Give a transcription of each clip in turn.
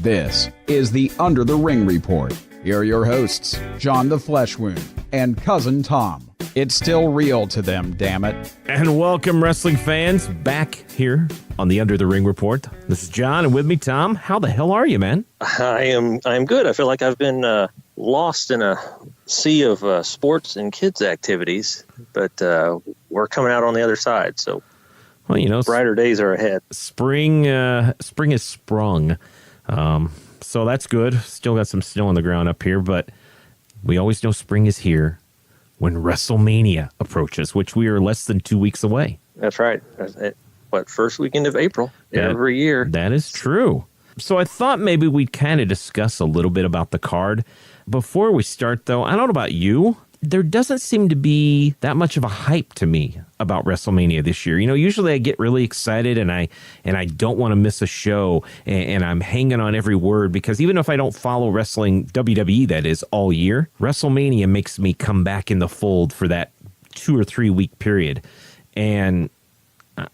This is the Under the Ring Report. Here are your hosts, John the Flesh Wound and Cousin Tom. It's still real to them, damn it. And welcome, wrestling fans, back here on the Under the Ring Report. This is John, and with me, Tom. How the hell are you, man? I'm good. I feel like I've been lost in a sea of sports and kids' activities, but we're coming out on the other side, so well, you know, brighter days are ahead. Spring is sprung, so that's good. Still got some snow on the ground up here, but we always know spring is here when Wrestlemania approaches, which we are less than 2 weeks away. That's right. First weekend of April every year. That is true. So I thought maybe we'd kind of discuss a little bit about the card. Before we start, though, I don't know about you, there doesn't seem to be that much of a hype to me about WrestleMania this year. You know, usually I get really excited and I don't want to miss a show, and I'm hanging on every word because even if I don't follow wrestling, WWE that is, all year, WrestleMania makes me come back in the fold for that 2 or 3 week period. And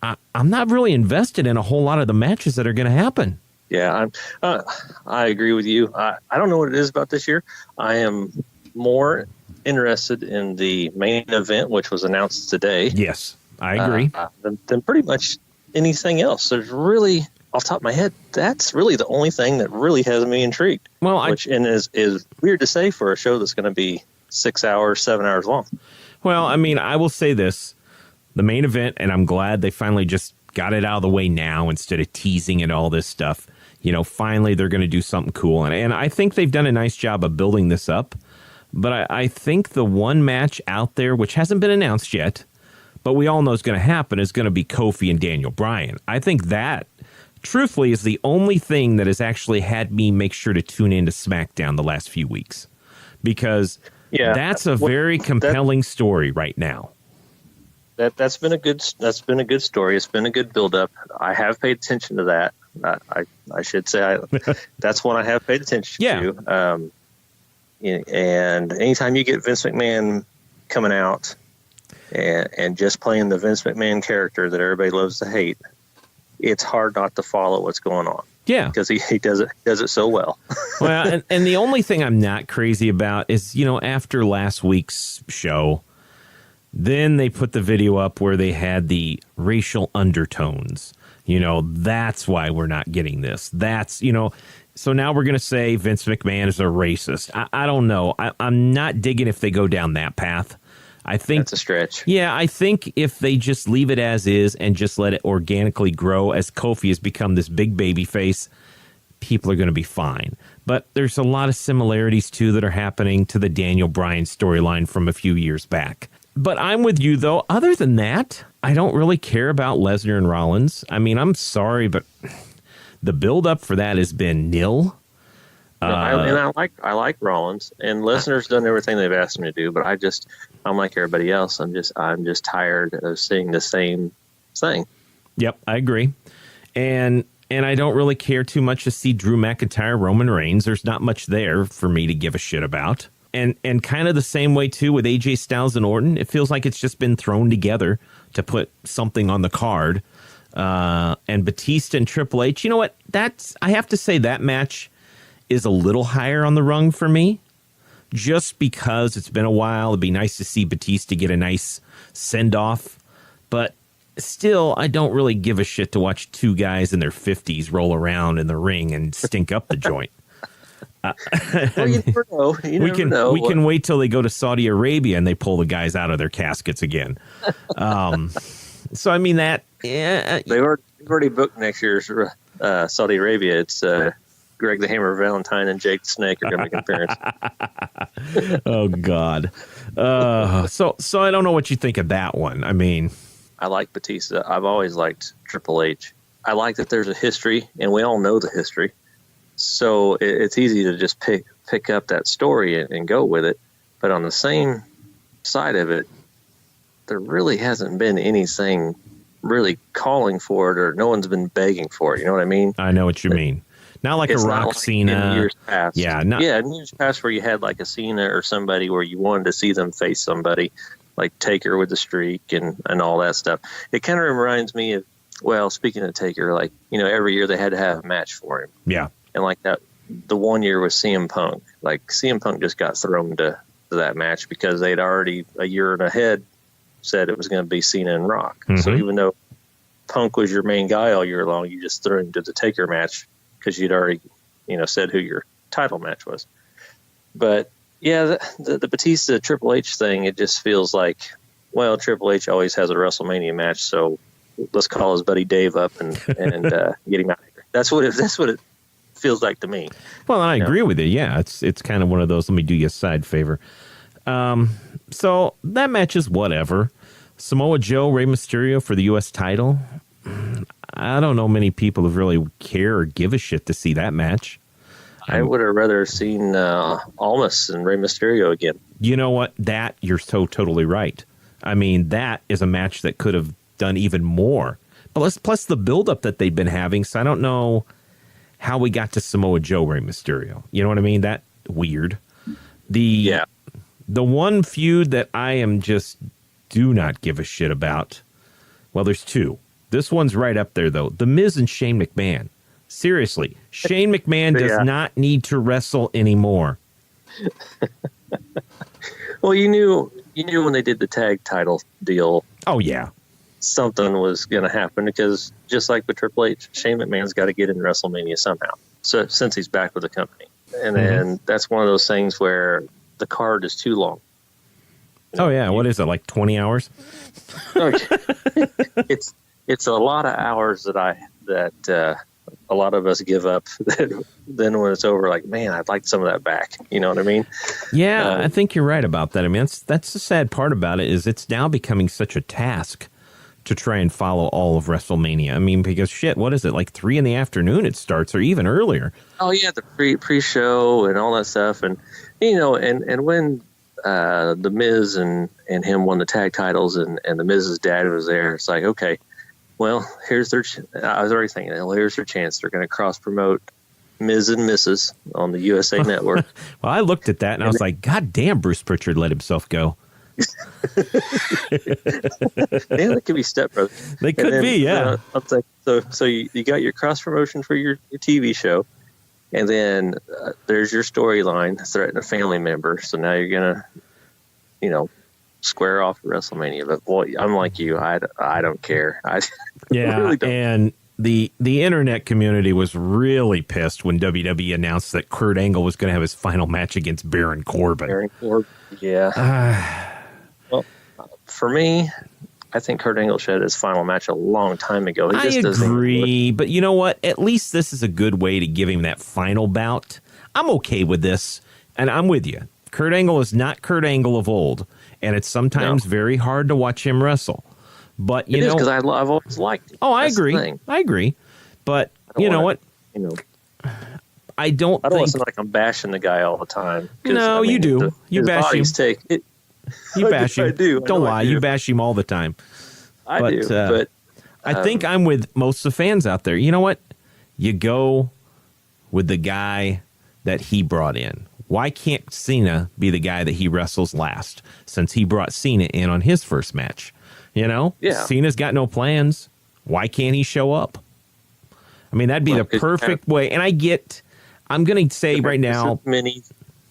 I'm not really invested in a whole lot of the matches that are going to happen. Yeah, I agree with you. I don't know what it is about this year. I am more interested in the main event, which was announced today. Yes, I agree. Than pretty much anything else. There's really, off the top of my head, that's really the only thing that really has me intrigued. Well, is weird to say for a show that's going to be 6 hours, 7 hours long. Well, I mean, I will say this. The main event, and I'm glad they finally just got it out of the way now instead of teasing and all this stuff. You know, finally they're going to do something cool. And I think they've done a nice job of building this up. But I think the one match out there, which hasn't been announced yet, but we all know is going to happen, is going to be Kofi and Daniel Bryan. I think that, truthfully, is the only thing that has actually had me make sure to tune into SmackDown the last few weeks. Because that's a very compelling story right now. That's been a good story. It's been a good build-up. I have paid attention to that. I should say that's one I have paid attention to. And anytime you get Vince McMahon coming out and just playing the Vince McMahon character that everybody loves to hate, it's hard not to follow what's going on. Yeah, because he does it so well. Well, and the only thing I'm not crazy about is, you know, after last week's show, then they put the video up where they had the racial undertones. You know, that's why we're not getting this. That's, you know, so now we're going to say Vince McMahon is a racist. I don't know. I'm not digging if they go down that path. I think that's a stretch. Yeah, I think if they just leave it as is and just let it organically grow as Kofi has become this big baby face, people are going to be fine. But there's a lot of similarities, too, that are happening to the Daniel Bryan storyline from a few years back. But I'm with you, though. Other than that, I don't really care about Lesnar and Rollins. I mean, I'm sorry, but the build-up for that has been nil. I like Rollins, and Lesnar's done everything they've asked him to do. But I'm like everybody else. I'm just tired of seeing the same thing. Yep, I agree. And I don't really care too much to see Drew McIntyre, Roman Reigns. There's not much there for me to give a shit about. And kind of the same way, too, with AJ Styles and Orton. It feels like it's just been thrown together to put something on the card. And Batista and Triple H, you know what? I have to say that match is a little higher on the rung for me. Just because it's been a while. It'd be nice to see Batista get a nice send-off. But still, I don't really give a shit to watch two guys in their 50s roll around in the ring and stink up the joint. Well, you never know. We can wait till they go to Saudi Arabia and they pull the guys out of their caskets again. So I mean that. Yeah, they've already booked next year's Saudi Arabia. It's Greg the Hammer Valentine and Jake the Snake are going to make an appearance. Oh God. So I don't know what you think of that one. I mean, I like Batista. I've always liked Triple H. I like that there's a history, and we all know the history. So it's easy to just pick up that story and go with it. But on the same side of it, there really hasn't been anything really calling for it, or no one's been begging for it. You know what I mean? I know what you mean. Not like a Rock Cena. In years past. Yeah. In years past where you had like a Cena or somebody where you wanted to see them face somebody like Taker with the streak and all that stuff. It kind of reminds me of, well, speaking of Taker, like, you know, every year they had to have a match for him. Yeah. And like the one year with CM Punk, like CM Punk just got thrown to that match because they'd already a year and ahead said it was going to be Cena and Rock. Mm-hmm. So even though Punk was your main guy all year long, you just threw him to the Taker match because you'd already, said who your title match was. But yeah, the Batista Triple H thing, it just feels like, well, Triple H always has a WrestleMania match, so let's call his buddy Dave up and get him out of here. That's what it feels like to me. Well, I agree with you. Yeah, it's kind of one of those. Let me do you a side favor. So that match is whatever. Samoa Joe, Rey Mysterio for the U.S. title. I don't know many people who really care or give a shit to see that match. I would have rather seen Almas and Rey Mysterio again. You know what? That you're so totally right. I mean, that is a match that could have done even more. But plus the buildup that they've been having. So I don't know how we got to Samoa Joe, Rey Mysterio. You know what I mean? That weird. The one feud that I am just do not give a shit about. Well, there's two. This one's right up there, though. The Miz and Shane McMahon. Seriously, Shane McMahon does not need to wrestle anymore. Well, you knew when they did the tag title deal. Oh, yeah. Something was going to happen because just like with Triple H, Shane McMahon's got to get in WrestleMania somehow. So since he's back with the company, and then that's one of those things where the card is too long. Oh yeah, what is it, like 20 hours? It's a lot of hours that a lot of us give up. Then when it's over, like, man, I'd like some of that back. You know what I mean? Yeah, I think you're right about that. I mean, that's the sad part about it is it's now becoming such a task to try and follow all of WrestleMania. I mean, because shit, what is it, like 3 PM it starts, or even earlier? Oh yeah, the pre-show and all that stuff, and and when the Miz and him won the tag titles, and the Miz's dad was there, it's like, okay, well, here's their. I was already thinking, well, here's their chance. They're going to cross promote Miz and Mrs. on the USA Network. Well, I looked at that and I was like, God damn, Bruce Pritchard let himself go. Yeah, they could be stepbrothers. They could be, yeah. I'm like, so you got your cross promotion for your TV show, and then there's your storyline, threaten a family member. So now you're gonna, square off at WrestleMania. But boy, I'm like you, I don't care. Yeah, really don't. And the internet community was really pissed when WWE announced that Kurt Angle was going to have his final match against Baron Corbin. Yeah. Well, for me, I think Kurt Angle should have his final match a long time ago. I agree, but you know what? At least this is a good way to give him that final bout. I'm okay with this, and I'm with you. Kurt Angle is not Kurt Angle of old, and it's sometimes very hard to watch him wrestle. But you know, because I've always liked him. Oh, I agree. I agree. But you know what? I don't think want to like I'm bashing the guy all the time. No, you do. You bash him. You bash him. I do. Don't lie. You bash him all the time. I do. But I think I'm with most of the fans out there. You know what? You go with the guy that he brought in. Why can't Cena be the guy that he wrestles last, since he brought Cena in on his first match? Yeah. Cena's got no plans. Why can't he show up? I mean, that'd be the perfect way. And I'm going to say right now. I was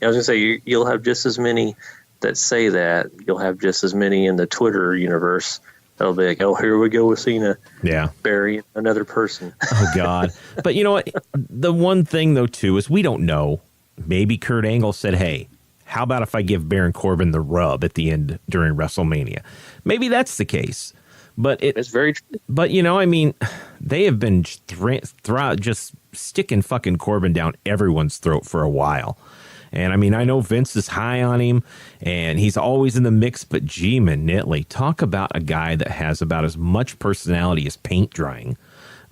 going to say, you'll have just as many that say that. You'll have just as many in the Twitter universe that'll be like, oh, here we go with Cena. Yeah. Burying another person. Oh, God. But you know what? The one thing, though, too, is we don't know. Maybe Kurt Angle said, hey, how about if I give Baron Corbin the rub at the end during WrestleMania? Maybe that's the case. But it's very true. But, I mean, they have been just sticking fucking Corbin down everyone's throat for a while. And, I mean, I know Vince is high on him, and he's always in the mix, but gee, Nitley, talk about a guy that has about as much personality as paint drying.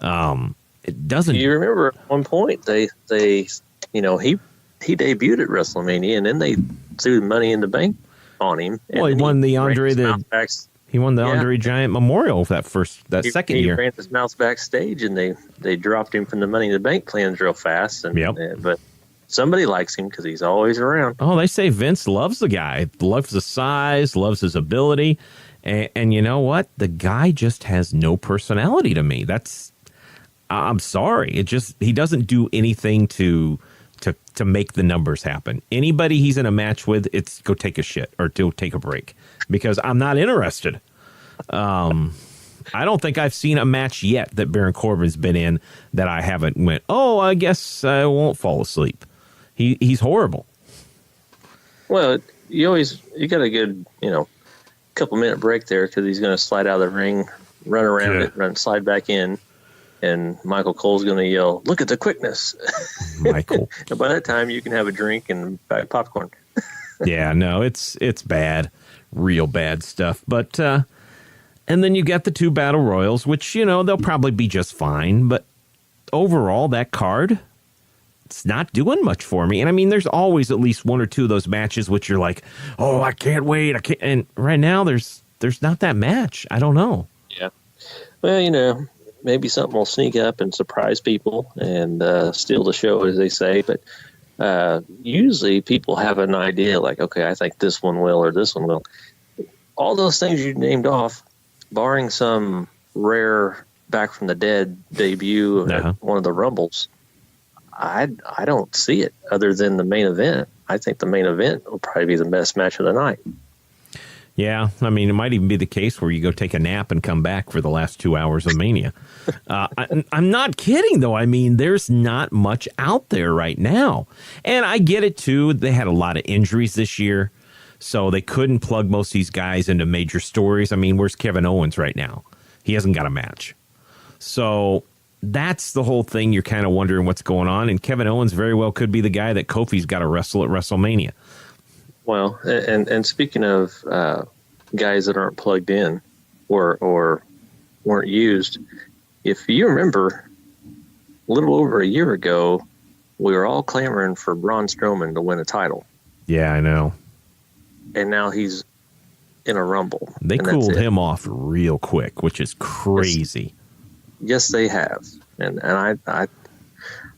It doesn't... You remember at one point, they he debuted at WrestleMania, and then they threw Money in the Bank on him. Well, he won the Andre Giant Memorial that second year. He ran his mouth backstage, and they dropped him from the Money in the Bank plans real fast. But somebody likes him because he's always around. Oh, they say Vince loves the guy, loves the size, loves his ability, and you know what? The guy just has no personality to me. I'm sorry. He doesn't do anything to make the numbers happen. Anybody he's in a match with, it's go take a shit or go take a break because I'm not interested. I don't think I've seen a match yet that Baron Corbin's been in that I haven't went, oh, I guess I won't fall asleep. He's horrible. Well, you got a good, couple minute break there because he's going to slide out of the ring, run around it, slide back in, and Michael Cole's going to yell, "Look at the quickness!" Michael. And by that time, you can have a drink and buy popcorn. Yeah, no, it's bad, real bad stuff. But and then you got the 2 battle royals, which they'll probably be just fine. But overall, that card, it's not doing much for me. And I mean, there's always at least 1 or 2 of those matches which you're like, oh, I can't wait. I can't. And right now, there's not that match. I don't know. Yeah. Well, maybe something will sneak up and surprise people and steal the show, as they say. But usually people have an idea like, okay, I think this one will or this one will. All those things you named off, barring some rare back from the dead debut at one of the Rumbles, I don't see it other than the main event. I think the main event will probably be the best match of the night. Yeah, I mean, it might even be the case where you go take a nap and come back for the last 2 hours of Mania. I'm not kidding, though. I mean, there's not much out there right now. And I get it, too. They had a lot of injuries this year, so they couldn't plug most of these guys into major stories. I mean, where's Kevin Owens right now? He hasn't got a match. So that's the whole thing. You're kind of wondering what's going on. And Kevin Owens very well could be the guy that Kofi's got to wrestle at WrestleMania. Well, and speaking of guys that aren't plugged in or weren't used, if you remember, a little over a year ago, we were all clamoring for Braun Strowman to win a title. Yeah, I know. And now he's in a Rumble. They cooled him off real quick, which is crazy. Yes, they have. And I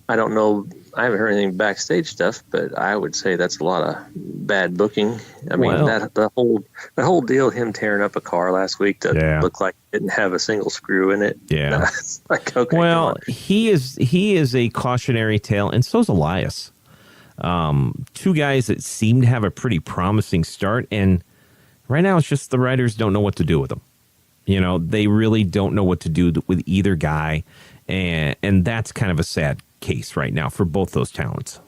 don't know. I haven't heard anything backstage stuff, but I would say that's a lot of bad booking. I mean, the whole deal, him tearing up a car last week that looked like it didn't have a single screw in it. Yeah. Like, okay, well, he is a cautionary tale, and so's Elias. 2 guys that seem to have a pretty promising start, and right now it's just the writers don't know what to do with them. They really don't know what to do with either guy, and that's kind of a sad case right now for both those talents.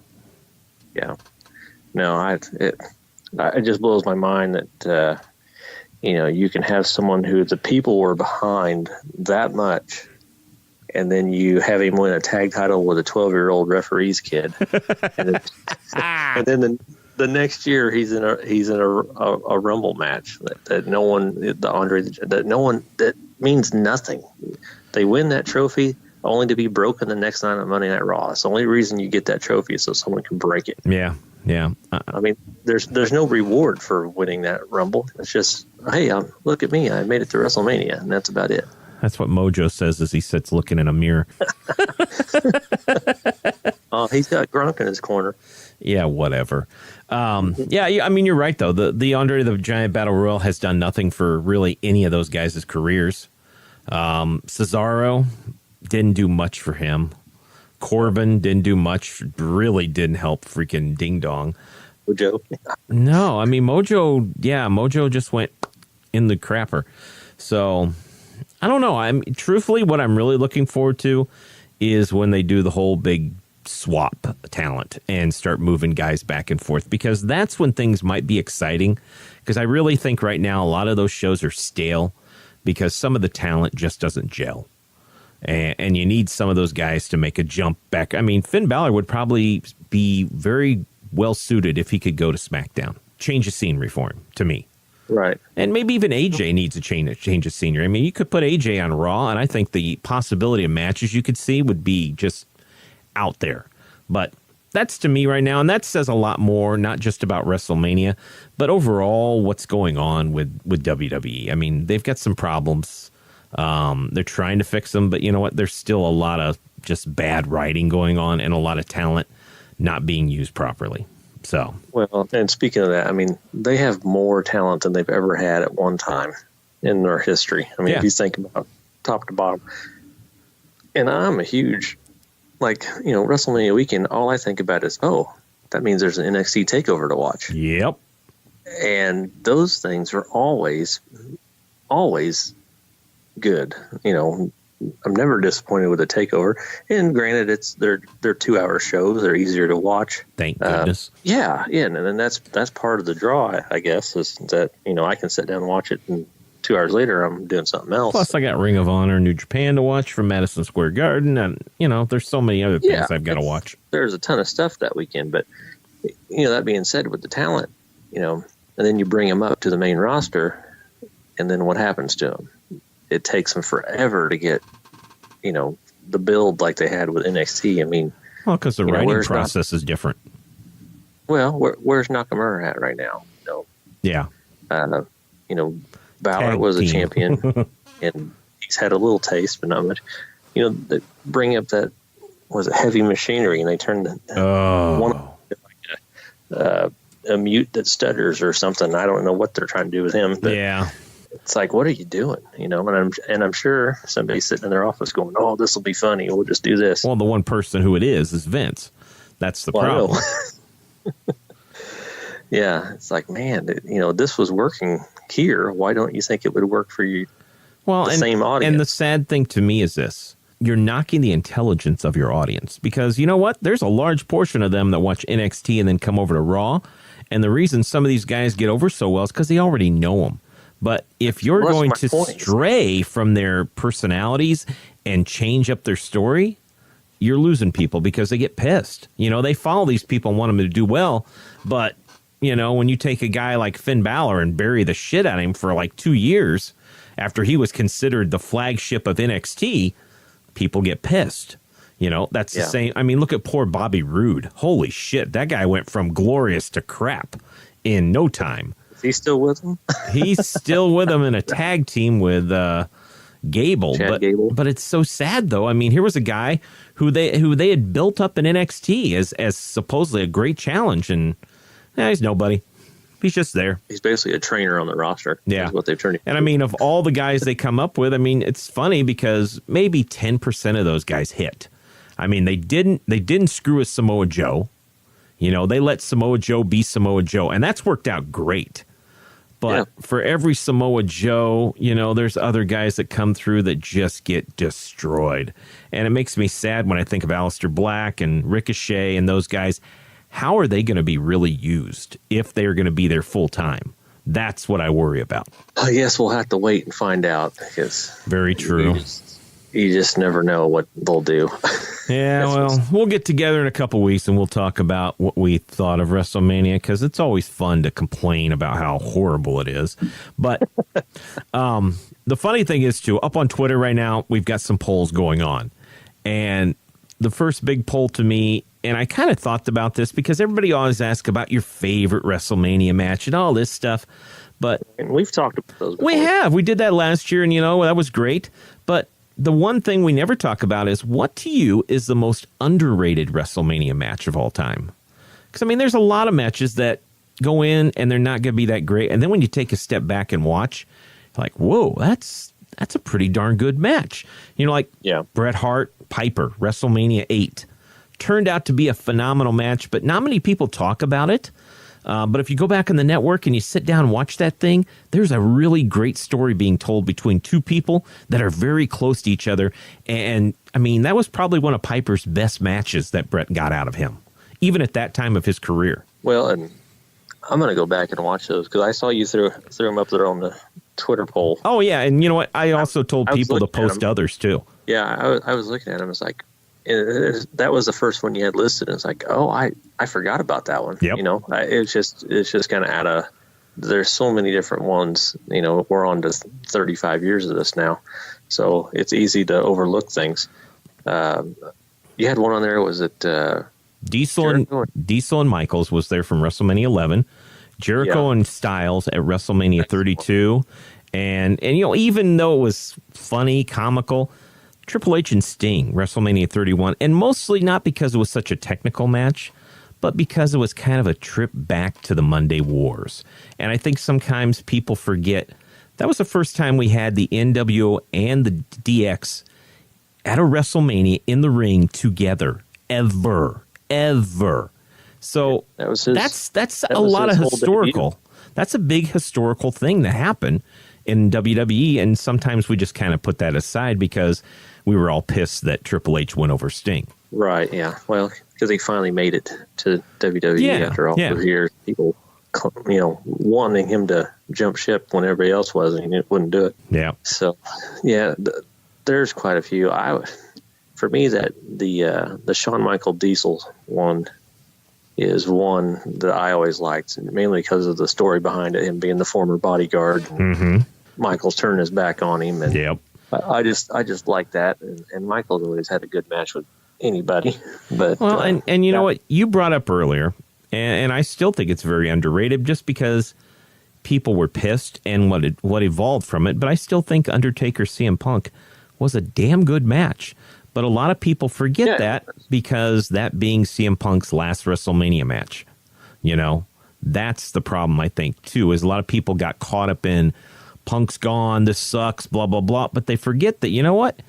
Yeah. No, it just blows my mind that, you can have someone who the people were behind that much, and then you have him win a tag title with a 12-year-old referee's kid. And then the next year he's in a Rumble match that no one, that means nothing. They win that trophy only to be broken the next night on Monday Night Raw. It's the only reason you get that trophy is so someone can break it. Yeah. I mean, there's no reward for winning that Rumble. It's just, hey, look at me. I made it to WrestleMania, and that's about it. That's what Mojo says as he sits looking in a mirror. He's got Gronk in his corner. Yeah, whatever. I mean, you're right, though. The Andre the Giant Battle Royal has done nothing for really any of those guys' careers. Cesaro didn't do much for him. Corbin didn't do much. Really didn't help freaking Ding Dong. Mojo. No, I mean, Mojo just went in the crapper. So, I don't know. Truthfully, what I'm really looking forward to is when they do the whole big swap talent and start moving guys back and forth, because that's when things might be exciting. Because I really think right now a lot of those shows are stale because some of the talent just doesn't gel. And you need some of those guys to make a jump back. I mean, Finn Balor would probably be very well suited if he could go to SmackDown. Change of scenery for him, to me. Right. And maybe even AJ needs a change of scenery. I mean, you could put AJ on Raw, and I think the possibility of matches you could see would be just out there. But that's to me right now, and that says a lot more, not just about WrestleMania, but overall what's going on with WWE. I mean, they've got some problems. They're trying to fix them, but you know what? There's still a lot of just bad writing going on and a lot of talent not being used properly. So, well, and speaking of that, I mean, they have more talent than they've ever had at one time in their history. I mean, if you think about top to bottom, And I'm a huge, like, WrestleMania weekend, all I think about is, oh, that means there's an NXT takeover to watch. Yep. And those things are always good. I'm never disappointed with a takeover. And granted, they're 2-hour shows. They're easier to watch. Thank goodness. Yeah. And that's part of the draw, I guess, is that, I can sit down and watch it, and 2 hours later, I'm doing something else. Plus, I got Ring of Honor New Japan to watch from Madison Square Garden. And, there's so many other things I've got to watch. There's a ton of stuff that weekend. But, that being said, with the talent, and then you bring them up to the main roster, and then what happens to them? It takes them forever to get, the build like they had with NXT. I mean, well, because the writing process is different. Well, where's Nakamura at right now? Yeah. Balor was a champion, and he's had a little taste, but not much. They bring up that was a heavy machinery, and they turned one like a mute that stutters or something. I don't know what they're trying to do with him. But yeah. It's like, what are you doing? And I'm sure somebody's sitting in their office going, "Oh, this will be funny. We'll just do this." Well, the one person who it is Vince. That's the problem. Yeah, it's like, man, this was working here. Why don't you think it would work for you? Well, same audience. And the sad thing to me is this: you're knocking the intelligence of your audience, because you know what? There's a large portion of them that watch NXT and then come over to Raw, and the reason some of these guys get over so well is because they already know them. But if you're going to stray from their personalities and change up their story, you're losing people because they get pissed. They follow these people and want them to do well. But, when you take a guy like Finn Balor and bury the shit out of him for like 2 years after he was considered the flagship of NXT, people get pissed. That's the same. I mean, look at poor Bobby Roode. Holy shit. That guy went from glorious to crap in no time. Is he still with him? He's still with him in a tag team with Gable. Gable. But it's so sad, though. I mean, here was a guy who they had built up in NXT as supposedly a great challenge, and he's nobody. He's just there. He's basically a trainer on the roster. Yeah. Is what they've turned into. And I mean, of all the guys they come up with, I mean, it's funny because maybe 10% of those guys hit. I mean, they didn't screw a Samoa Joe. They let Samoa Joe be Samoa Joe, and that's worked out great. But for every Samoa Joe, there's other guys that come through that just get destroyed. And it makes me sad when I think of Aleister Black and Ricochet and those guys. How are they going to be really used if they're going to be there full time? That's what I worry about. I guess we'll have to wait and find out, because very true. You just never know what they'll do. Yeah, well, we'll get together in a couple weeks and we'll talk about what we thought of WrestleMania, because it's always fun to complain about how horrible it is. But the funny thing is, too, up on Twitter right now, we've got some polls going on. And the first big poll to me, and I kind of thought about this because everybody always asks about your favorite WrestleMania match and all this stuff. But and we've talked about those before. We have. We did that last year, and, that was great. But the one thing we never talk about is, what to you is the most underrated WrestleMania match of all time? Because, I mean, there's a lot of matches that go in and they're not going to be that great. And then when you take a step back and watch, like, whoa, that's a pretty darn good match. Bret Hart, Piper, WrestleMania 8. Turned out to be a phenomenal match, but not many people talk about it. But if you go back on the network and you sit down and watch that thing, there's a really great story being told between two people that are very close to each other. And, I mean, that was probably one of Piper's best matches that Bret got out of him, even at that time of his career. Well, and I'm going to go back and watch those, because I saw you threw them up there on the Twitter poll. Oh, yeah. And you know what? I also told people to post others, too. Yeah, I was looking at them. It's like, that was the first one you had listed. And it's like, oh, I forgot about that one. Yep. It's just kind of out of, there's so many different ones. We're on to 35 years of this now, so it's easy to overlook things. You had one on there. Was it Diesel and Michaels was there from WrestleMania 11, Jericho and Styles at WrestleMania 32, and even though it was funny, comical, Triple H and Sting, WrestleMania 31, and mostly not because it was such a technical match, but because it was kind of a trip back to the Monday Wars. And I think sometimes people forget that was the first time we had the NWO and the DX at a WrestleMania in the ring together ever. So that's a lot of historical. That's a big historical thing to happen in WWE, and sometimes we just kind of put that aside because we were all pissed that Triple H went over Sting. Right, yeah. Well, because he finally made it to WWE after all those years. People, wanting him to jump ship when everybody else was, and he wouldn't do it. Yeah. So, there's quite a few. For me, that the Shawn Michael Diesel one is one that I always liked, mainly because of the story behind it, him being the former bodyguard. And Michael's turning his back on him, and I just like that. And Michael's always had a good match with anybody. But and you know what you brought up earlier, and I still think it's very underrated, just because people were pissed and what evolved from it. But I still think Undertaker CM Punk was a damn good match. But a lot of people forget that because that being CM Punk's last WrestleMania match. That's the problem, I think, too, is a lot of people got caught up in Punk's gone, this sucks, blah, blah, blah. But they forget that, you know what?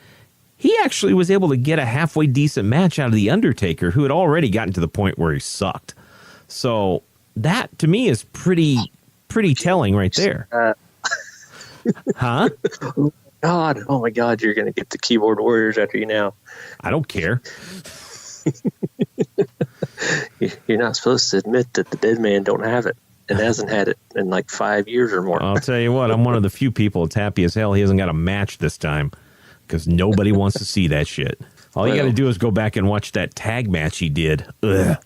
He actually was able to get a halfway decent match out of The Undertaker, who had already gotten to the point where he sucked. So that, to me, is pretty telling right there. Huh? God, oh my God, you're going to get the keyboard warriors after you now. I don't care. You're not supposed to admit that the dead man don't have it and hasn't had it in like 5 years or more. I'll tell you what, I'm one of the few people that's happy as hell he hasn't got a match this time because nobody wants to see that shit. All you got to do is go back and watch that tag match he did. Ugh.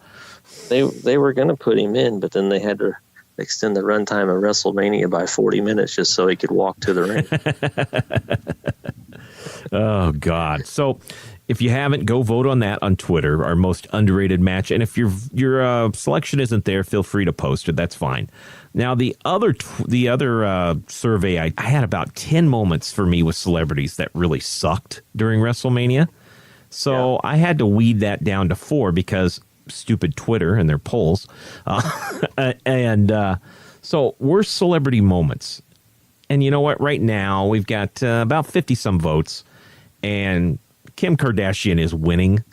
They were going to put him in, but then they had to extend the runtime of WrestleMania by 40 minutes just so he could walk to the ring. Oh, God. So if you haven't, go vote on that on Twitter, our most underrated match. And if your selection isn't there, feel free to post it. That's fine. Now, the other survey, I had about 10 moments for me with celebrities that really sucked during WrestleMania. So I had to weed that down to 4 because stupid Twitter and their polls. So worst celebrity moments. And you know what? Right now, we've got about 50-some votes. And Kim Kardashian is winning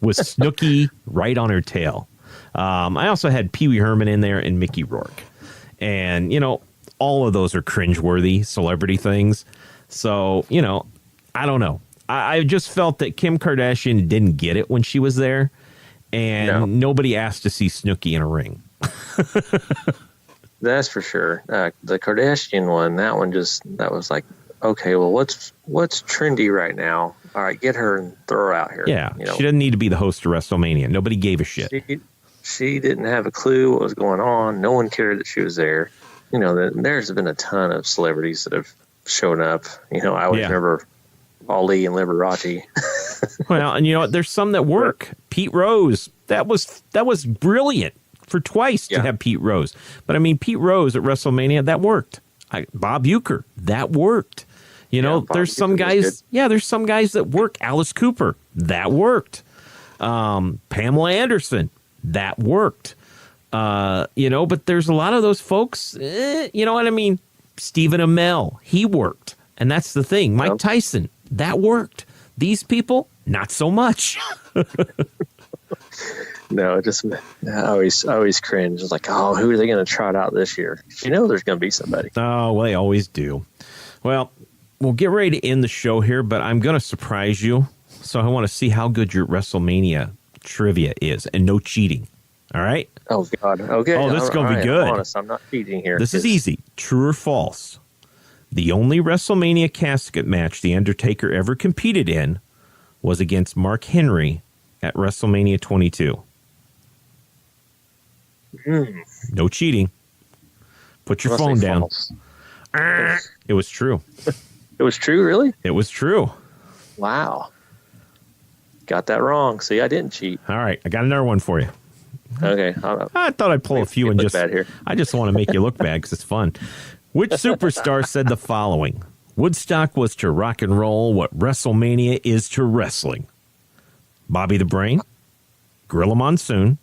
with Snooki right on her tail. I also had Pee Wee Herman in there and Mickey Rourke. And, all of those are cringeworthy celebrity things. So, I don't know. I just felt that Kim Kardashian didn't get it when she was there. And nobody asked to see Snooki in a ring. That's for sure. The Kardashian one, that was like, okay, well, what's trendy right now? All right, get her and throw her out here. Yeah, she doesn't need to be the host of WrestleMania. Nobody gave a shit. She didn't have a clue what was going on. No one cared that she was there. There's been a ton of celebrities that have shown up. I always remember Ali and Liberace. Well, and there's some that work. Pete Rose, that was brilliant for twice to have Pete Rose. But I mean, Pete Rose at WrestleMania, that worked. Bob Uecker, that worked. There's some guys. Yeah, there's some guys that work. Alice Cooper, that worked. Pamela Anderson, that worked. But there's a lot of those folks. You know what I mean? Stephen Amell, he worked, and that's the thing. Mike Tyson, that worked. These people, not so much. No, I always cringe. It's like, oh, who are they going to trot out this year? There's going to be somebody. Oh, well, they always do. Well, we'll get ready to end the show here, but I'm going to surprise you. So I want to see how good your WrestleMania trivia is, and no cheating. All right? Oh, God. Okay. Oh, this is going to be good. I'm honest, I'm not cheating here. This is easy. True or false? The only WrestleMania casket match The Undertaker ever competed in was against Mark Henry at WrestleMania 22. No cheating. Put your phone down. It was true. It was true, really? It was true. Wow. Got that wrong. See, I didn't cheat. All right, I got another one for you. Okay. I thought I'd pull a few and just. Bad here. I just want to make you look bad because it's fun. Which superstar said the following? Woodstock was to rock and roll what WrestleMania is to wrestling. Bobby the Brain, Gorilla Monsoon,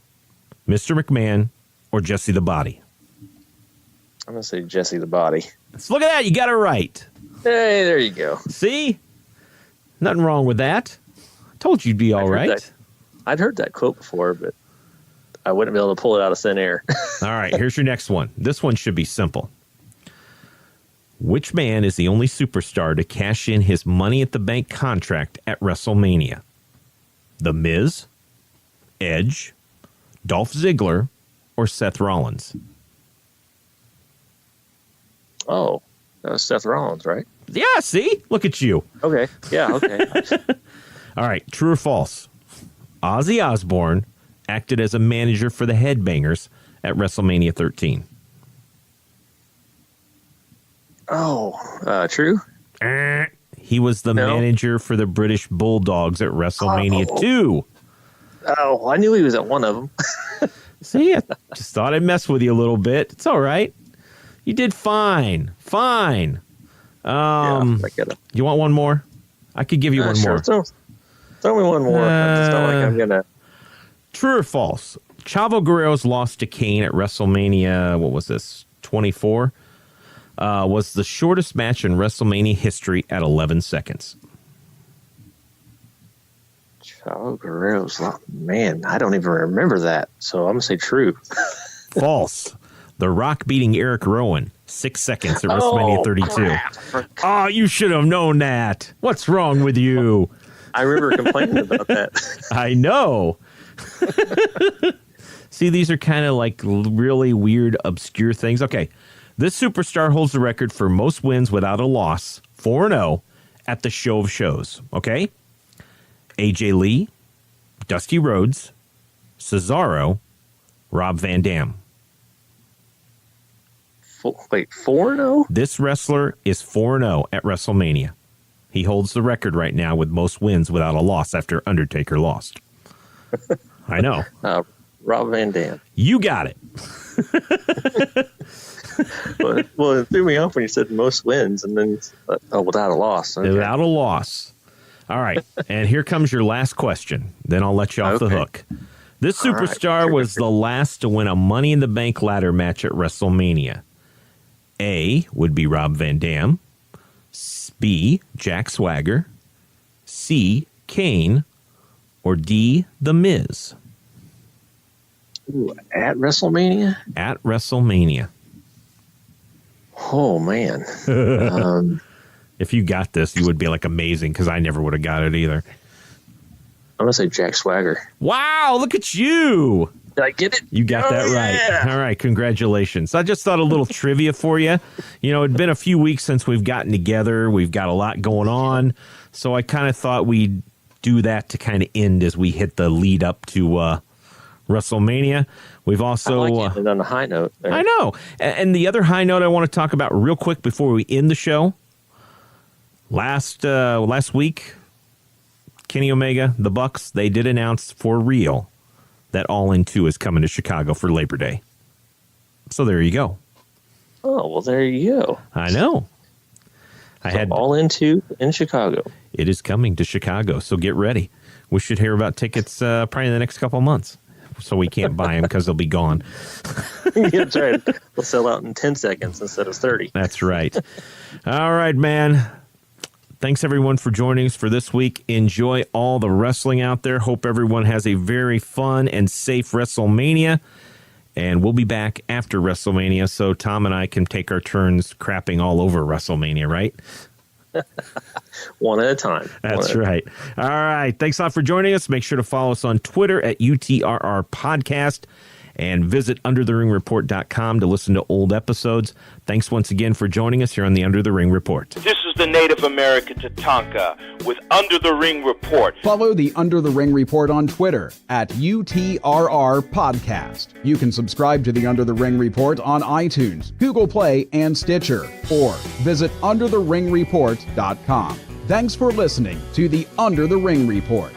Mr. McMahon, or Jesse the Body? I'm going to say Jesse the Body. Let's look at that. You got it right. Hey, there you go. See? Nothing wrong with that. I told you you'd be all right. I'd heard that quote before, but I wouldn't be able to pull it out of thin air. All right, here's your next one. This one should be simple. Which man is the only superstar to cash in his Money at the Bank contract at WrestleMania? The Miz, Edge, Dolph Ziggler, or Seth Rollins? Oh, that was Seth Rollins, right? Yeah, see? Look at you. Okay. Yeah, okay. All right, true or false? Ozzy Osbourne acted as a manager for the Headbangers at WrestleMania 13. Oh, true? He was the manager for the British Bulldogs at WrestleMania 2. Oh, I knew he was at one of them. See, I just thought I'd mess with you a little bit. It's all right. You did fine. Fine. I get it. You want one more? I could give you one more. Throw me one more. I just don't like I'm going to... True or false? Chavo Guerrero's loss to Kane at WrestleMania, what was this, 24, was the shortest match in WrestleMania history at 11 seconds. Chavo Guerrero's loss. Man, I don't even remember that. So I'm going to say true. False. The Rock beating Eric Rowan, 6 seconds at WrestleMania 32. Crap. Oh, you should have known that. What's wrong with you? I remember complaining about that. I know. See, these are kind of like really weird, obscure things. Okay, this superstar holds the record for most wins without a loss, 4-0, at the Show of Shows. Okay? AJ Lee, Dusty Rhodes, Cesaro, Rob Van Dam. Wait, 4-0? This wrestler is 4-0 at WrestleMania. He holds the record right now with most wins without a loss after Undertaker lost. I know. Rob Van Dam. You got it. Well, it threw me off when you said most wins, and then without a loss. Okay. Without a loss. All right, and here comes your last question. Then I'll let you off the hook. This superstar was the last to win a Money in the Bank ladder match at WrestleMania. A would be Rob Van Dam. B, Jack Swagger. C, Kane. Or D, The Miz. Ooh, at WrestleMania? At WrestleMania. Oh, man. If you got this, you would be like amazing, because I never would have got it either. I'm going to say Jack Swagger. Wow, look at you. Did I get it? You got that right. Yeah. All right, congratulations. I just thought a little trivia for you. You know, it'd been a few weeks since we've gotten together. We've got a lot going on. So I kind of thought we'd do that to kind of end as we hit the lead up to WrestleMania. We've also... I like it on a high note. There. I know. And the other high note I want to talk about real quick before we end the show. Last week, Kenny Omega, the Bucks, they did announce for real that All In 2 is coming to Chicago for Labor Day. So there you go. Oh, well, there you go. I know. All In 2 in Chicago. It is coming to Chicago, so get ready. We should hear about tickets probably in the next couple of months. So we can't buy them because they'll be gone. That's right. We'll sell out in 10 seconds instead of 30. That's right. All right, man. Thanks, everyone, for joining us for this week. Enjoy all the wrestling out there. Hope everyone has a very fun and safe WrestleMania. And we'll be back after WrestleMania, so Tom and I can take our turns crapping all over WrestleMania, right? One at a time. That's right. All right. Thanks a lot for joining us. Make sure to follow us on Twitter at UTRR Podcast and visit undertheringreport.com to listen to old episodes. Thanks once again for joining us here on the Under the Ring Report. This is the Native American Tatanka with Under the Ring Report. Follow the Under the Ring Report on Twitter at UTRR Podcast. You can subscribe to the Under the Ring Report on iTunes, Google Play, and Stitcher, or visit undertheringreport.com. Thanks for listening to the Under the Ring Report.